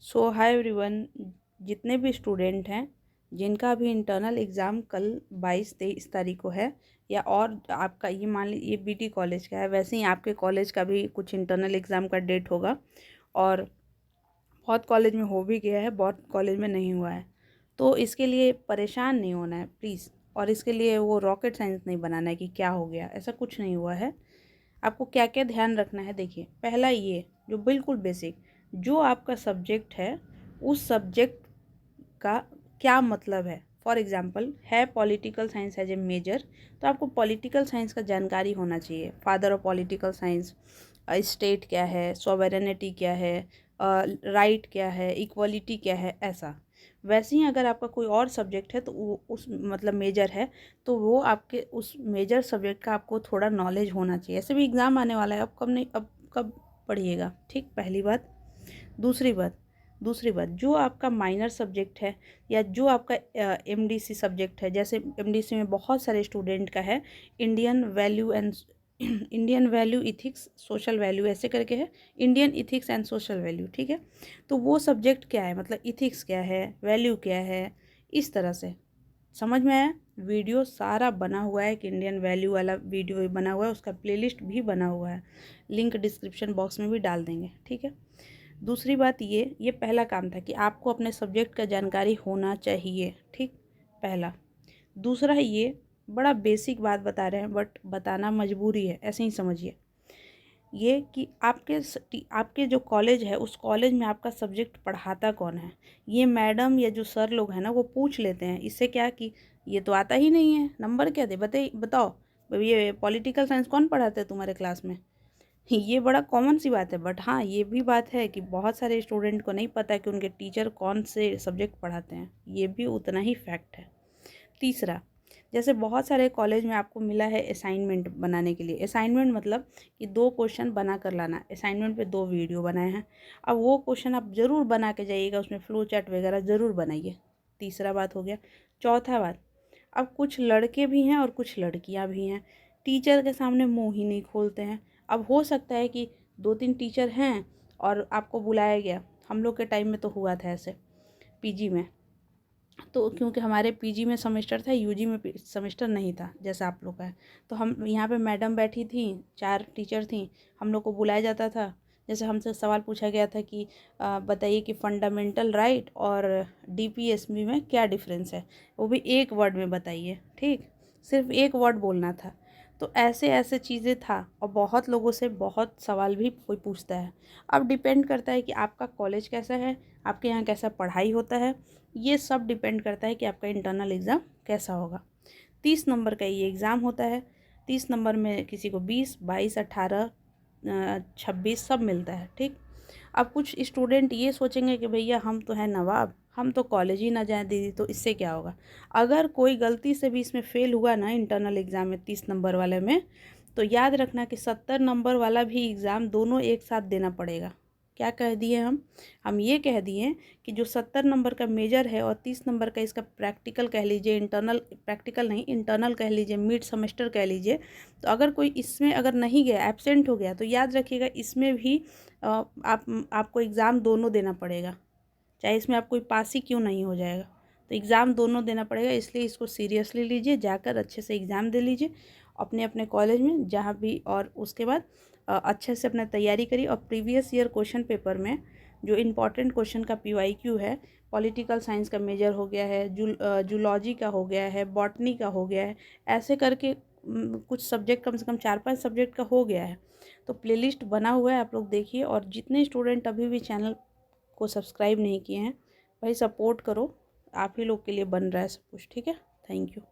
सो hi everyone, जितने भी student हैं जिनका भी इंटरनल एग्ज़ाम कल 22-23 तारीख को है, या और आपका ये मान लीजिए बीटी कॉलेज का है, वैसे ही आपके कॉलेज का भी कुछ इंटरनल एग्ज़ाम का डेट होगा। और बहुत कॉलेज में हो भी गया है, बहुत कॉलेज में नहीं हुआ है। तो इसके लिए परेशान नहीं होना है प्लीज़। और इसके लिए वो रॉकेट साइंस नहीं बनाना है कि क्या हो गया, ऐसा कुछ नहीं हुआ है। आपको क्या क्या ध्यान रखना है, देखिए पहला ये जो बिल्कुल बेसिक, जो आपका सब्जेक्ट है उस सब्जेक्ट का क्या मतलब है। फॉर एग्जांपल है political science as a major, तो आपको पॉलिटिकल साइंस का जानकारी होना चाहिए। Father of political science, state क्या है, सॉवरेनिटी क्या है, राइट क्या है, इक्वलिटी क्या है, ऐसा। वैसे ही अगर आपका कोई और सब्जेक्ट है तो वो उस मतलब मेजर है, तो वो आपके उस मेजर सब्जेक्ट का आपको थोड़ा नॉलेज होना चाहिए। ऐसे भी एग्ज़ाम आने वाला है, अब कब नहीं, अब कब पढ़िएगा, ठीक, पहली बात। दूसरी बात दूसरी बात जो आपका माइनर सब्जेक्ट है या जो आपका एमडीसी सब्जेक्ट है, जैसे एमडीसी में बहुत सारे स्टूडेंट का है Indian value and Indian value ethics social value, ऐसे करके है Indian ethics and social value, ठीक है। तो वो सब्जेक्ट क्या है, मतलब इथिक्स क्या है, वैल्यू क्या है, इस तरह से समझ में आया। वीडियो सारा बना हुआ है, कि इंडियन वैल्यू वाला वीडियो भी बना हुआ है, उसका प्लेलिस्ट भी बना हुआ है, लिंक डिस्क्रिप्शन बॉक्स में भी डाल देंगे, ठीक है। दूसरी बात ये पहला काम था कि आपको अपने सब्जेक्ट का जानकारी होना चाहिए, ठीक, पहला। दूसरा ये बड़ा बेसिक बात बता रहे हैं, बट बताना मजबूरी है, ऐसे ही समझिए। ये कि आपके जो कॉलेज है उस कॉलेज में आपका सब्जेक्ट पढ़ाता कौन है। ये मैडम या जो सर लोग हैं ना, वो पूछ लेते हैं, इससे क्या कि ये तो आता ही नहीं है, नंबर क्या दे, बताओ ये पॉलिटिकल साइंस कौन पढ़ाते हैं तुम्हारे क्लास में। ये बड़ा कॉमन सी बात है, बट हाँ ये भी बात है कि बहुत सारे स्टूडेंट को नहीं पता कि उनके टीचर कौन से सब्जेक्ट पढ़ाते हैं, ये भी उतना ही फैक्ट है। तीसरा, जैसे बहुत सारे कॉलेज में आपको मिला है असाइनमेंट बनाने के लिए। असाइनमेंट मतलब कि 2 क्वेश्चन बना कर लाना। असाइनमेंट पे 2 वीडियो बनाए हैं, अब वो क्वेश्चन आप ज़रूर बना के जाइएगा, उसमें फ्लो चार्ट वगैरह ज़रूर बनाइए। तीसरा बात हो गया। चौथा बात, अब कुछ लड़के भी हैं और कुछ लड़कियां भी हैं, टीचर के सामने मुंह ही नहीं खोलते हैं। अब हो सकता है कि 2-3 टीचर हैं और आपको बुलाया गया, हम लोग के टाइम में तो हुआ था ऐसे पीजी में। तो क्योंकि हमारे पीजी में सेमेस्टर था, यूजी में सेमेस्टर नहीं था जैसा आप लोग का है, तो हम यहाँ पे मैडम बैठी थी, 4 टीचर थी, हम लोग को बुलाया जाता था। जैसे हमसे सवाल पूछा गया था कि बताइए कि फंडामेंटल राइट और डीपीएसबी में क्या डिफरेंस है, वो भी एक वर्ड में बताइए, ठीक, सिर्फ एक वर्ड बोलना था। तो ऐसे ऐसे चीज़ें था, और बहुत लोगों से बहुत सवाल भी कोई पूछता है। अब डिपेंड करता है कि आपका कॉलेज कैसा है, आपके यहाँ कैसा पढ़ाई होता है, ये सब डिपेंड करता है कि आपका इंटरनल एग्ज़ाम कैसा होगा। 30 नंबर का ये एग्ज़ाम होता है। 30 नंबर में किसी को 20, 22, 18, 26 सब मिलता है, ठीक। अब कुछ स्टूडेंट ये सोचेंगे कि भैया हम तो हैं नवाब, हम तो कॉलेज ही ना जाएं दीदी, तो इससे क्या होगा। अगर कोई गलती से भी इसमें फ़ेल हुआ ना इंटरनल एग्ज़ाम में 30 नंबर वाले में, तो याद रखना कि 70 नंबर वाला भी एग्ज़ाम दोनों एक साथ देना पड़ेगा। क्या कह दिए हम ये कह दिए कि जो 70 नंबर का मेजर है और 30 नंबर का इसका प्रैक्टिकल कह लीजिए, इंटरनल, प्रैक्टिकल नहीं इंटरनल कह लीजिए, मिड सेमेस्टर कह लीजिए, तो अगर कोई इसमें अगर नहीं गया, एब्सेंट हो गया, तो याद रखिएगा इसमें भी आपको एग्ज़ाम दोनों देना पड़ेगा, चाहे इसमें आप कोई पास ही क्यों नहीं हो जाएगा, तो एग्ज़ाम दोनों देना पड़ेगा। इसलिए इसको सीरियसली लीजिए, जाकर अच्छे से एग्ज़ाम दे लीजिए अपने अपने कॉलेज में जहाँ भी, और उसके बाद अच्छे से अपना तैयारी करिए। और प्रीवियस ईयर क्वेश्चन पेपर में जो इम्पोर्टेंट क्वेश्चन का पीवाईक्यू है, पॉलिटिकल साइंस का मेजर हो गया है, जूलॉजी का हो गया है, बॉटनी का हो गया है, ऐसे करके कुछ सब्जेक्ट कम से कम 4-5 सब्जेक्ट का हो गया है। तो प्लेलिस्ट बना हुआ है, आप लोग देखिए। और जितने स्टूडेंट अभी भी चैनल को सब्सक्राइब नहीं किए हैं, भाई सपोर्ट करो, आप ही लोग के लिए बन रहा है सब कुछ, ठीक है। Thank you.